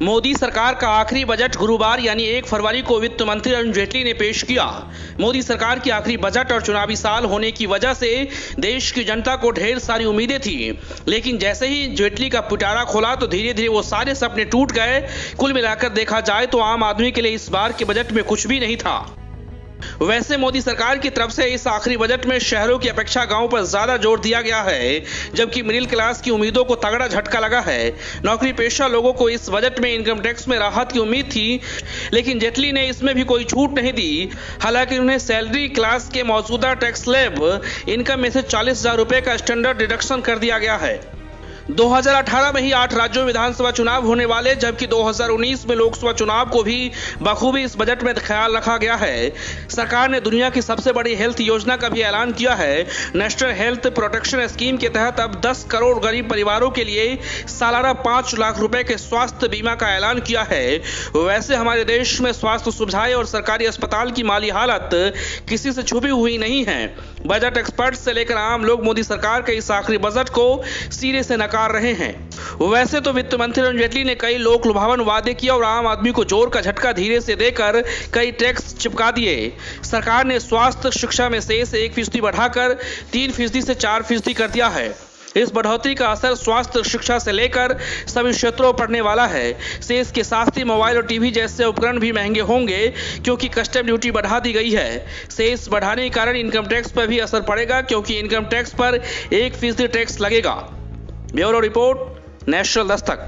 मोदी सरकार का आखिरी बजट गुरुवार यानी 1 फरवरी को वित्त मंत्री अरुण जेटली ने पेश किया। मोदी सरकार की आखिरी बजट और चुनावी साल होने की वजह से देश की जनता को ढेर सारी उम्मीदें थी, लेकिन जैसे ही जेटली का पिटारा खोला तो धीरे धीरे वो सारे सपने टूट गए। कुल मिलाकर देखा जाए तो आम आदमी के लिए इस बार के बजट में कुछ भी नहीं था। वैसे मोदी सरकार की तरफ से इस आखिरी बजट में शहरों की अपेक्षा गांवों पर ज्यादा जोर दिया गया है, जबकि मिडिल क्लास की उम्मीदों को तगड़ा झटका लगा है। नौकरी पेशा लोगों को इस बजट में इनकम टैक्स में राहत की उम्मीद थी, लेकिन जेटली ने इसमें भी कोई छूट नहीं दी। हालांकि उन्हें सैलरी क्लास के मौजूदा टैक्स स्लैब इनकम में से 40,000 रुपए का स्टैंडर्ड डिडक्शन कर दिया गया है। 2018 में ही 8 राज्यों में विधानसभा चुनाव होने वाले, जबकि 2019 में लोकसभा चुनाव को भी बखूबी इस बजट में ख्याल रखा गया है। सरकार ने दुनिया की सबसे बड़ी हेल्थ योजना का भी ऐलान किया है। नेशनल हेल्थ प्रोटेक्शन स्कीम के तहत अब 10 करोड़ गरीब परिवारों के लिए सालाना 5 लाख रुपए के स्वास्थ्य बीमा का ऐलान किया है। वैसे हमारे देश में स्वास्थ्य सुविधाएं और सरकारी अस्पताल की माली हालत किसी से छुपी हुई नहीं है। बजट एक्सपर्ट से लेकर आम लोग मोदी सरकार के इस आखिरी बजट को सिरे से नकार रहे हैं। वैसे तो वित्त मंत्री अरुण जेटली ने कई लोक लुभावन वादे किए और आम आदमी को जोर का झटका धीरे से देकर कई टैक्स चिपका दिए। सरकार ने स्वास्थ्य शिक्षा में शेष 1% बढ़ाकर 3% से 4% कर दिया है। इस बढ़ोतरी का असर स्वास्थ्य शिक्षा से लेकर सभी क्षेत्रों पर पड़ने वाला है। शेष के साथ ही मोबाइल और टीवी जैसे उपकरण भी महंगे होंगे, क्योंकि कस्टम ड्यूटी बढ़ा दी गई है। शेष बढ़ाने के कारण इनकम टैक्स पर भी असर पड़ेगा, क्योंकि इनकम टैक्स पर 1% टैक्स लगेगा। Bureau report, national Dastak.